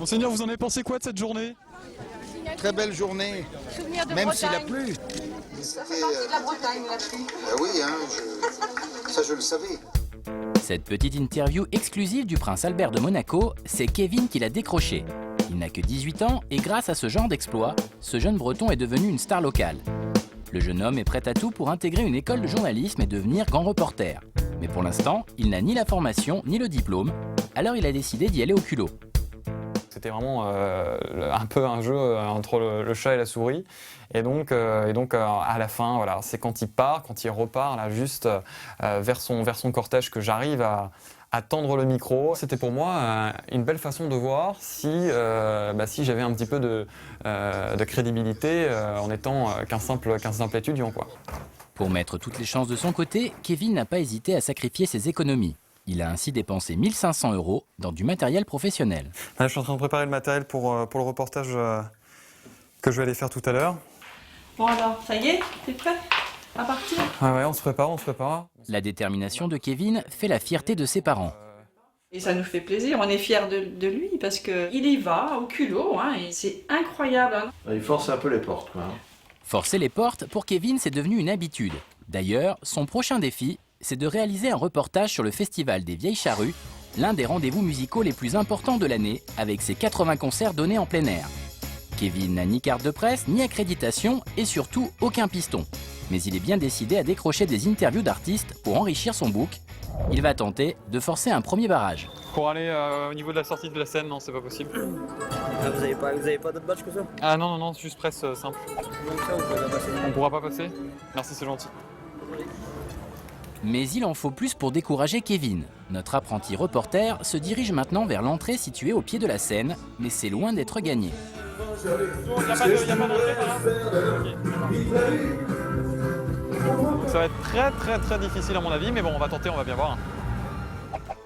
Monseigneur, vous en avez pensé quoi de cette journée? Très belle journée, Souvenir de même s'il a Bretagne. plu. Ça fait partie de la Bretagne, la pluie. Oui, ça je le savais. Cette petite interview exclusive du prince Albert de Monaco, c'est Kevin qui l'a décroché. Il n'a que 18 ans et grâce à ce genre d'exploit, ce jeune breton est devenu une star locale. Le jeune homme est prêt à tout pour intégrer une école de journalisme et devenir grand reporter. Mais pour l'instant, il n'a ni la formation ni le diplôme, alors il a décidé d'y aller au culot. C'était vraiment un peu un jeu entre le chat et la souris. Et donc à la fin, voilà, c'est quand il part, quand il repart là, juste vers son cortège que j'arrive à tendre le micro. C'était pour moi une belle façon de voir si j'avais un petit peu de crédibilité en étant qu'un simple étudiant, quoi. Pour mettre toutes les chances de son côté, Kevin n'a pas hésité à sacrifier ses économies. Il a ainsi dépensé 1 500 € dans du matériel professionnel. Là, je suis en train de préparer le matériel pour le reportage que je vais aller faire tout à l'heure. Bon alors, ça y est, t'es prêt à partir? Ah ouais, on se prépare. La détermination de Kevin fait la fierté de ses parents. Et ça nous fait plaisir, on est fiers de lui parce qu'il y va au culot, hein, et c'est incroyable. Hein. Il force un peu les portes, quoi. Forcer les portes, pour Kevin, c'est devenu une habitude. D'ailleurs, son prochain défi, c'est de réaliser un reportage sur le Festival des Vieilles Charrues, l'un des rendez-vous musicaux les plus importants de l'année, avec ses 80 concerts donnés en plein air. Kevin n'a ni carte de presse, ni accréditation, et surtout aucun piston. Mais il est bien décidé à décrocher des interviews d'artistes pour enrichir son book. Il va tenter de forcer un premier barrage. Pour aller au niveau de la sortie de la scène, non, c'est pas possible. Ah, vous avez pas d'autre badge que ça? Ah non, juste presse simple. Donc ça, vous pouvez la passer. On pourra pas passer? Merci, c'est gentil. Mais il en faut plus pour décourager Kevin. Notre apprenti reporter se dirige maintenant vers l'entrée située au pied de la scène, mais c'est loin d'être gagné. Ça va être très difficile à mon avis, mais bon, on va tenter, on va bien voir.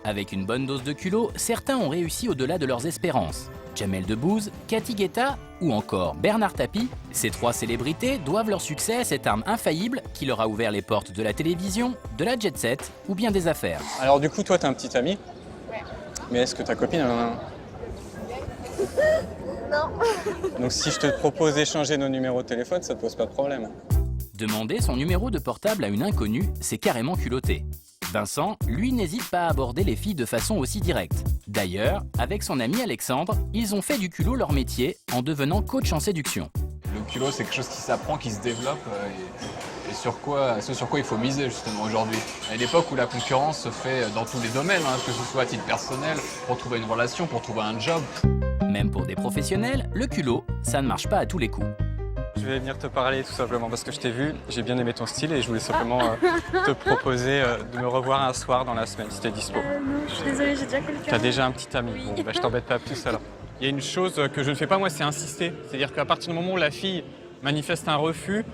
Avec une bonne dose de culot, certains ont réussi au-delà de leurs espérances. Jamel Debbouze, Cathy Guetta ou encore Bernard Tapie, ces trois célébrités doivent leur succès à cette arme infaillible qui leur a ouvert les portes de la télévision, de la jet set ou bien des affaires. Alors du coup, toi, t'as un petit ami? Ouais. Mais est-ce que ta copine en a un? Non. Donc si je te propose d'échanger nos numéros de téléphone, ça te pose pas de problème? Demander son numéro de portable à une inconnue, c'est carrément culotté. Vincent, lui, n'hésite pas à aborder les filles de façon aussi directe. D'ailleurs, avec son ami Alexandre, ils ont fait du culot leur métier en devenant coach en séduction. Le culot, c'est quelque chose qui s'apprend, qui se développe et sur quoi il faut miser justement aujourd'hui. À l'époque où la concurrence se fait dans tous les domaines, hein, que ce soit à titre personnel, pour trouver une relation, pour trouver un job. Même pour des professionnels, le culot, ça ne marche pas à tous les coups. Je vais venir te parler tout simplement parce que je t'ai vu, j'ai bien aimé ton style et je voulais simplement te proposer de me revoir un soir dans la semaine si t'es dispo. Non, je suis désolée, j'ai déjà quelqu'un. T'as déjà un petit ami, bon, bah, je t'embête pas plus alors. Il y a une chose que je ne fais pas moi, c'est insister. C'est-à-dire qu'à partir du moment où la fille manifeste un refus,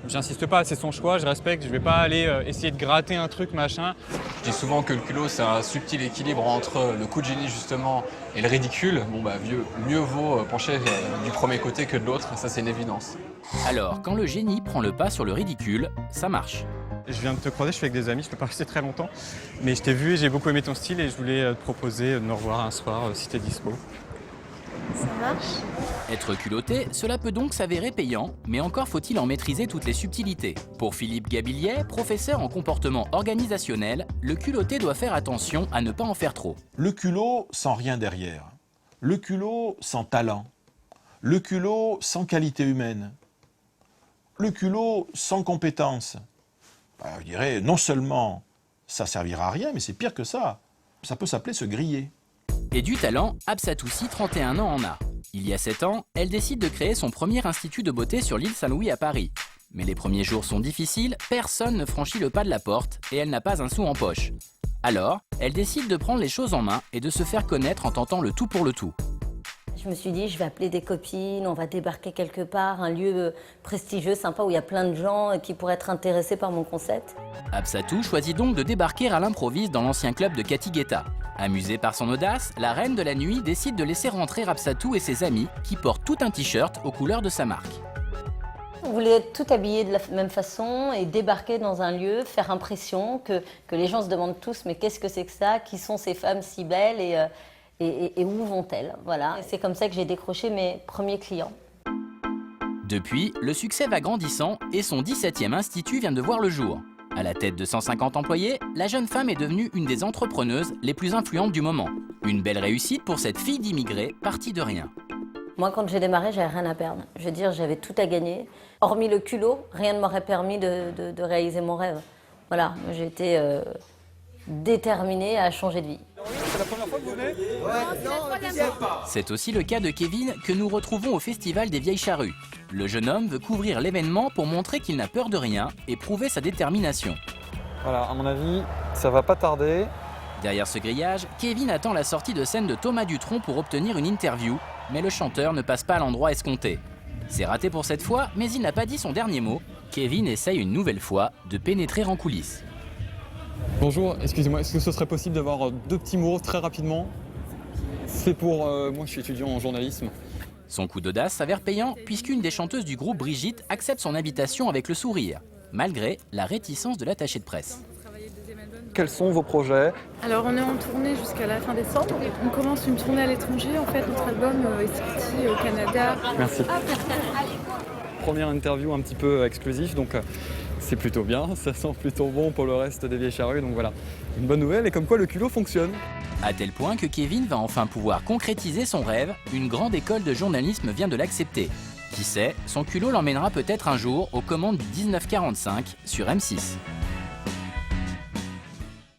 j'insiste pas, c'est son choix, je respecte, je vais pas aller essayer de gratter un truc, machin. Je dis souvent que le culot, c'est un subtil équilibre entre le coup de génie justement et le ridicule. Bon bah mieux vaut pencher du premier côté que de l'autre, ça c'est une évidence. Alors, quand le génie prend le pas sur le ridicule, ça marche. Je viens de te croiser, je suis avec des amis, je peux pas rester très longtemps. Mais je t'ai vu et j'ai beaucoup aimé ton style et je voulais te proposer de me revoir un soir si t'es dispo. Ça marche. Être culotté, cela peut donc s'avérer payant, mais encore faut-il en maîtriser toutes les subtilités. Pour Philippe Gabilliet, professeur en comportement organisationnel, le culotté doit faire attention à ne pas en faire trop. Le culot sans rien derrière. Le culot sans talent. Le culot sans qualité humaine. Le culot sans compétence. Je dirais, non seulement ça servira à rien, mais c'est pire que ça. Ça peut s'appeler se griller. Et du talent, Absatoussi, 31 ans, en a. Il y a 7 ans, elle décide de créer son premier institut de beauté sur l'île Saint-Louis à Paris. Mais les premiers jours sont difficiles, personne ne franchit le pas de la porte et elle n'a pas un sou en poche. Alors, elle décide de prendre les choses en main et de se faire connaître en tentant le tout pour le tout. Je me suis dit, je vais appeler des copines, on va débarquer quelque part, un lieu prestigieux, sympa, où il y a plein de gens qui pourraient être intéressés par mon concept. Absatou choisit donc de débarquer à l'improviste dans l'ancien club de Cathy Guetta. Amusée par son audace, la reine de la nuit décide de laisser rentrer Absatou et ses amis qui portent tout un t-shirt aux couleurs de sa marque. On voulait être tout habillés de la même façon et débarquer dans un lieu, faire impression que les gens se demandent tous mais qu'est-ce que c'est que ça? Qui sont ces femmes si belles? et où vont-elles? Voilà. Et c'est comme ça que j'ai décroché mes premiers clients. Depuis, le succès va grandissant et son 17e institut vient de voir le jour. À la tête de 150 employés, la jeune femme est devenue une des entrepreneuses les plus influentes du moment. Une belle réussite pour cette fille d'immigrés partie de rien. Moi, quand j'ai démarré, j'avais rien à perdre. Je veux dire, j'avais tout à gagner. Hormis le culot, rien ne m'aurait permis de réaliser mon rêve. Voilà, j'ai été déterminée à changer de vie. C'est la première fois que vous venez? C'est aussi le cas de Kevin que nous retrouvons au Festival des Vieilles Charrues. Le jeune homme veut couvrir l'événement pour montrer qu'il n'a peur de rien et prouver sa détermination. Voilà, à mon avis, ça va pas tarder. Derrière ce grillage, Kevin attend la sortie de scène de Thomas Dutronc pour obtenir une interview, mais le chanteur ne passe pas à l'endroit escompté. C'est raté pour cette fois, mais il n'a pas dit son dernier mot. Kevin essaye une nouvelle fois de pénétrer en coulisses. Bonjour, excusez-moi, est-ce que ce serait possible d'avoir 2 petits mots très rapidement? C'est pour... moi, je suis étudiant en journalisme. Son coup d'audace s'avère payant puisqu'une des chanteuses du groupe, Brigitte, accepte son invitation avec le sourire, malgré la réticence de l'attaché de presse. Quels sont vos projets? Alors on est en tournée jusqu'à la fin décembre. On commence une tournée à l'étranger. En fait, notre album est sorti au Canada. Merci. Première interview un petit peu exclusif, donc c'est plutôt bien, ça sent plutôt bon pour le reste des Vieilles Charrues, donc voilà. Une bonne nouvelle et comme quoi le culot fonctionne. À tel point que Kevin va enfin pouvoir concrétiser son rêve, une grande école de journalisme vient de l'accepter. Qui sait, son culot l'emmènera peut-être un jour aux commandes du 1945 sur M6.